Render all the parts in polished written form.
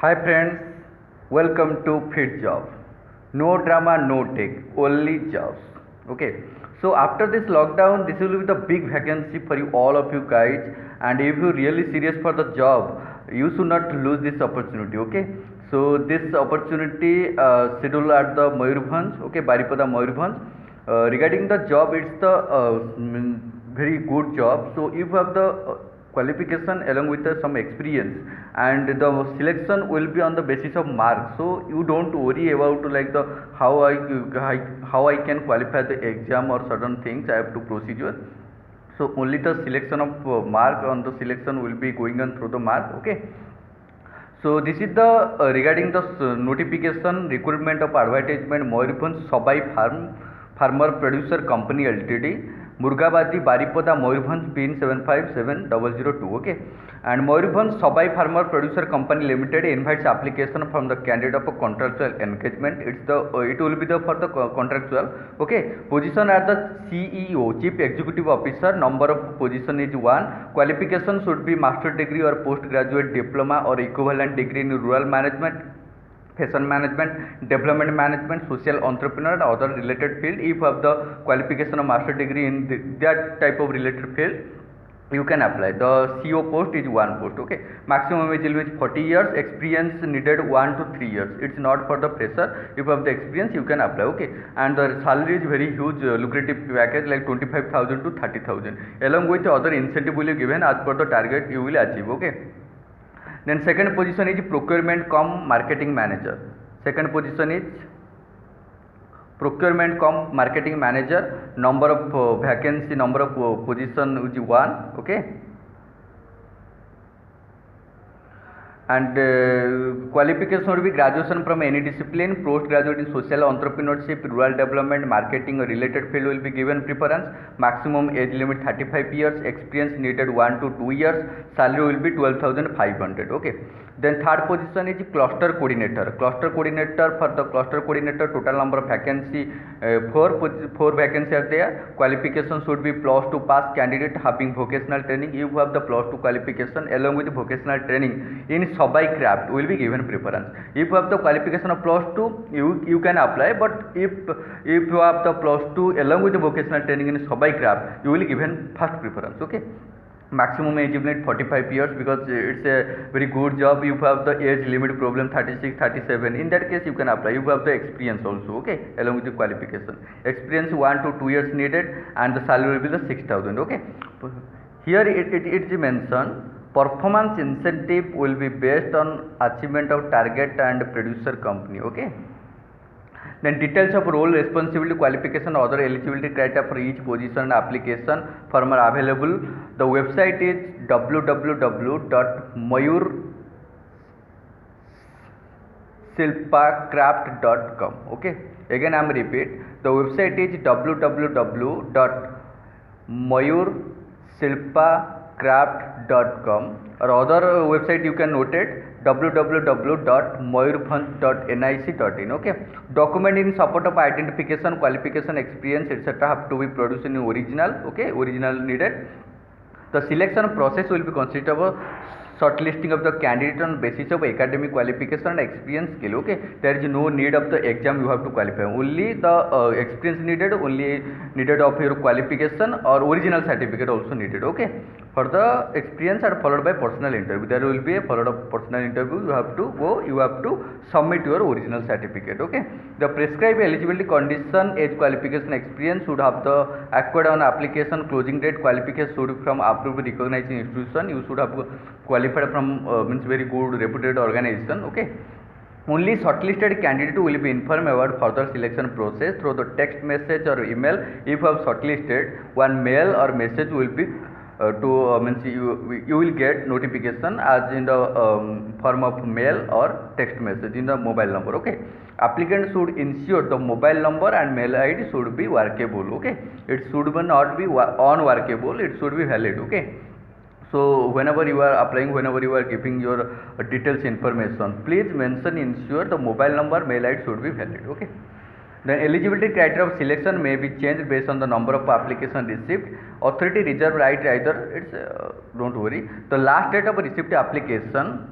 Hi friends, welcome to Fit Job. No drama, no tech, only jobs. Okay, so after this lockdown, this will be the big vacancy for you all of you guys. And if you're really serious for the job, you should not lose this opportunity. Okay, so this opportunity scheduled at the Mayurbhanj, okay, Baripada Mayurbhanj. Regarding the job, it's the very good job. So if you have the qualification along with some experience, and the selection will be on the basis of marks, so you don't worry about like the how I can qualify the exam or certain things I have to procedure. So only the selection of mark on the selection will be going on through the mark. Okay, so this is the regarding the notification recruitment of advertisement Mayurbhanj Sabai Farmer Producer Company Ltd. Murgabadi Baripada Mayurbhanj PIN 757002. Okay, and Mayurbhanj Sabai Farmer Producer Company Limited invites application from the candidate of a contractual engagement. It will be the for the contractual. Okay, position at the CEO Chief Executive Officer. Number of position is 1. Qualification should be master degree or postgraduate diploma or equivalent degree in rural management, fashion management, development management, social entrepreneur and other related field. If you have the qualification of master degree in that type of related field, you can apply. The CO post is 1 post. Okay, maximum age will be 40 years, experience needed 1 to 3 years. It's not for the fresher. If you have the experience, you can apply. Okay, and the salary is very huge, lucrative package like 25,000 to 30,000, along with other incentive will be given as per the target you will achieve. Okay, then second position is procurement cum marketing manager. Second position is procurement cum marketing manager. Number of vacancy, number of position is 1. Okay, and qualification will be graduation from any discipline, postgraduate in social entrepreneurship, rural development, marketing or related field will be given preference. Maximum age limit 35 years, experience needed 1 to 2 years, salary will be 12,500. Okay, then third position is cluster coordinator. Cluster coordinator, for the cluster coordinator total number of vacancy 4 vacancy are there. Qualification should be +2 pass candidate having vocational training. If you have the +2 qualification along with vocational training in Sabai craft will be given preference. If you have the qualification of +2, you can apply, but if you have the +2 along with the vocational training in Sabai craft, you will be given first preference. Okay, maximum age limit 45 years because it's a very good job. If you have the age limit problem 36, 37, in that case you can apply. You have the experience also. Okay, along with the qualification, experience 1 to 2 years needed, and the salary will be the 6,000. Okay, here it is mentioned performance incentive will be based on achievement of target and producer company. Okay, then details of role, responsibility, qualification, other eligibility criteria for each position and application form are available. The website is www.mayurshilpacraft.com. Okay, again I am repeat, the website is www.mayurshilpacraft.com, or other website you can note it www.mayurbhanj.nic.in. Okay, document in support of identification, qualification, experience etc. have to be produced in original. Okay, original needed. The selection process will be consist of a shortlisting of the candidate on basis of academic qualification and experience skill. Okay, there is no need of the exam you have to qualify, only the experience needed, only needed of your qualification or original certificate also needed. Okay, for the experience are followed by personal interview. There will be a followed up personal interview. You have to go, you have to submit your original certificate. Okay, the prescribed eligibility condition, age, qualification, experience should have the acquired on application, closing date, qualification should be from approved recognized institution. You should have qualified from means very good reputed organization. Okay, only shortlisted candidate will be informed about further selection process through the text message or email. If you have shortlisted, one mail or message will be means you will get notification as in the form of mail or text message in the mobile number. Okay, applicant should ensure the mobile number and mail ID should be workable. Okay, it should not be unworkable, it should be valid. Okay, so whenever you are applying, whenever you are giving your details information, please mention ensure the mobile number, mail ID should be valid. Okay, then eligibility criteria of selection may be changed based on the number of applications received. Authority reserve right either, it's don't worry. The last date of receipt application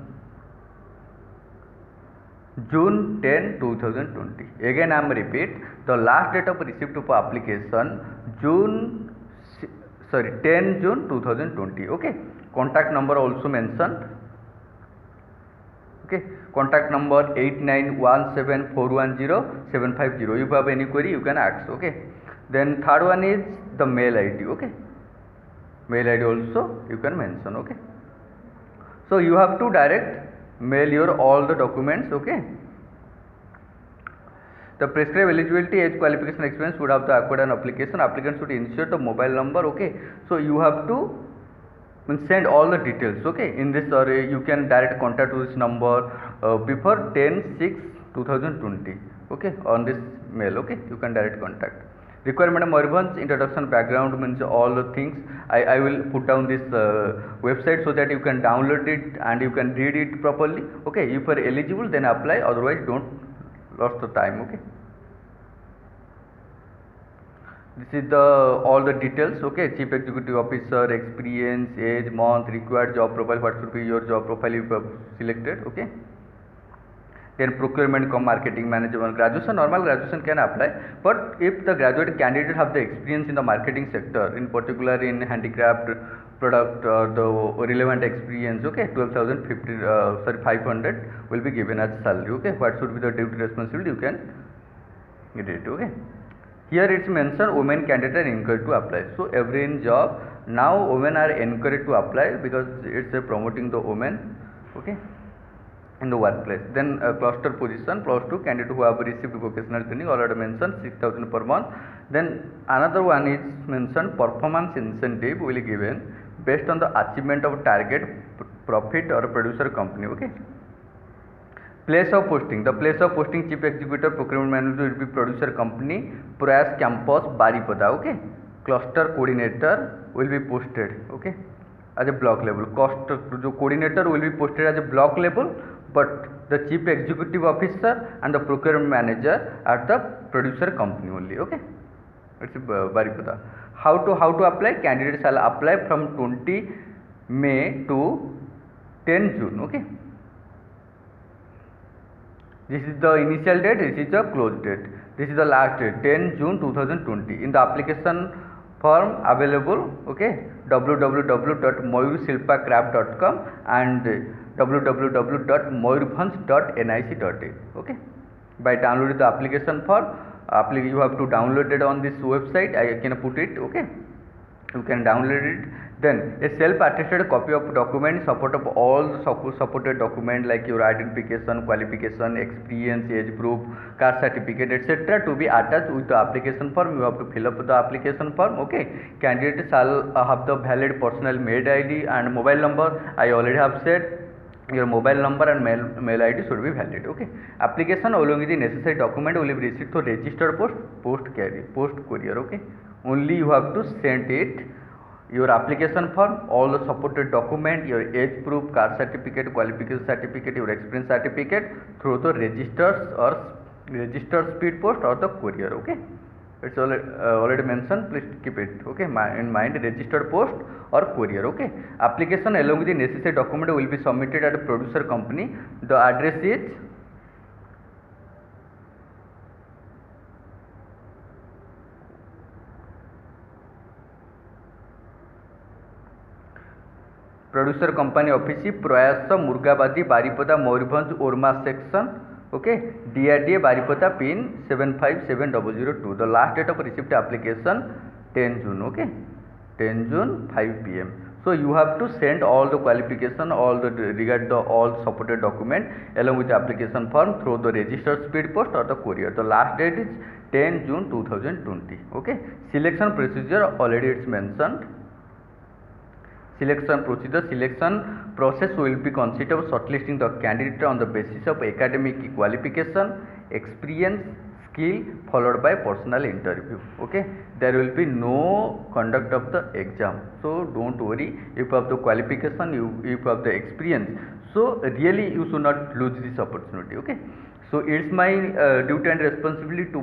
June 10 2020. Again I am repeat, the last date of receipt of application June 10 June 2020. Okay, contact number also mentioned. Okay, contact number 8917410750. if you have any query you can ask. Okay, then third one is the mail id. Okay, mail id also you can mention. Okay, so you have to direct mail your all the documents. Okay, the prescribed eligibility, age, qualification, experience should have the acquired an application. Applicant should insert the mobile number. Okay, so you have to send all the details. Okay, in this, or you can direct contact to this number before 10/6/2020. Okay, on this mail. Okay, you can direct contact. Requirement of Mayurbhanj introduction, background, means all the things. I will put down this website so that you can download it and you can read it properly. Okay, if you are eligible then apply, otherwise don't lost the time. Okay, this is the all the details. Okay, chief executive officer, experience, age, month, required job profile, what should be your job profile if you have selected. Okay, then procurement cum marketing manager, graduation, normal graduation can apply, but if the graduate candidate have the experience in the marketing sector, in particular in handicraft product, the relevant experience, okay, 500 will be given as salary. Okay, what should be the duty responsibility, you can get it. Okay, here it's mentioned women candidate are encouraged to apply. So every in job now women are encouraged to apply because it's promoting the women. Okay, in the workplace. Then cluster position, +2 candidate who have received vocational training, already mentioned 6,000 per month. Then another one is mentioned performance incentive will be given based on the achievement of target, profit or producer company. Okay, place of posting, the place of posting chief executive procurement manager will be producer company, Prayas campus Baripada. Okay, cluster coordinator will be posted. Okay, as a block level. Cost coordinator will be posted as a block level, but the chief executive officer and the procurement manager are the producer company only. Okay, it's Baripada. How to apply? Candidates shall apply from 20 May to 10 June. Okay, this is the initial date, this is the close date, this is the last date, 10 June 2020. In the application form available, okay, www.mayurshilpacraft.com and www.mayurbhanj.nic.in. okay, by downloading the application form, you have to download it on this website. I can put it. Okay, you can download it. Then a self-attested copy of document, support of all the supported document like your identification, qualification, experience, age proof, caste certificate, etc. to be attached with the application form. You have to fill up the application form. Okay, candidate shall have the valid personal mail ID and mobile number. I already have said your mobile number and mail ID should be valid. Okay, application along with the necessary document will be received through registered post courier. Okay, only you have to send it, your application form, all the supported document, your age proof, caste certificate, qualification certificate, your experience certificate through the registered speed post or the courier. Okay, it's already mentioned, please keep it. Okay, in mind, registered post or courier. Okay, application along with the necessary document will be submitted at a producer company. The address is producer company office, Prayas Murgabadi Baripada Mayurbhanj Orma section. Okay, DRDA Baripada pin 757002. The last date of receipt application 10 June. Okay, 10 June 5 PM. So you have to send all the qualification, all supported document along with the application form through the registered speed post or the courier. The last date is 10 June 2020. Okay, selection procedure already it's mentioned. Selection process will be consist of shortlisting the candidate on the basis of academic qualification, experience, skill, followed by personal interview. Okay, there will be no conduct of the exam, so don't worry. If you have the qualification, if you have the experience, so really you should not lose this opportunity. Okay, So it's my duty and responsibility to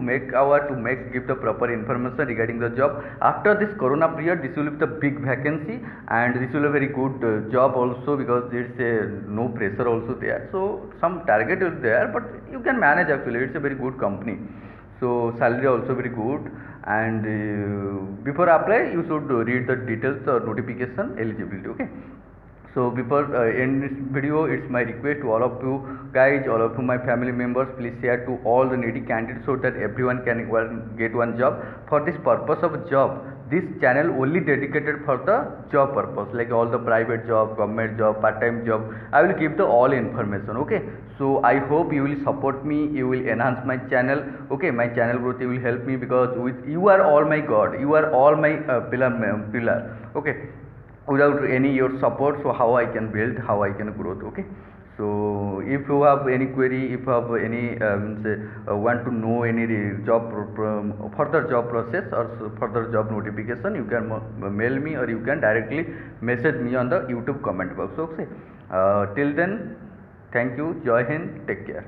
give the proper information regarding the job. After this corona period, this will be the big vacancy, and this will be a very good job also, because it's no pressure also there. So some target is there, but you can manage actually. It's a very good company. So salary also very good, and before apply you should read the details or notification eligibility. Okay. So before end this video, it's my request to all of you guys, all of you my family members, please share to all the needy candidates so that everyone can get one job. For this purpose of job, this channel only dedicated for the job purpose, like all the private job, government job, part-time job. I will give the all information. Okay. So I hope you will support me, you will enhance my channel. Okay, my channel growth, you will help me, because with you are all my God, you are all my pillar. Okay. Without any your support, so how I can build, how I can grow. Okay. So if you have any query, if you have any want to know any job further job process or further job notification, you can mail me, or you can directly message me on the YouTube comment box. Okay. Till then, thank you. Jai Hind. Take care.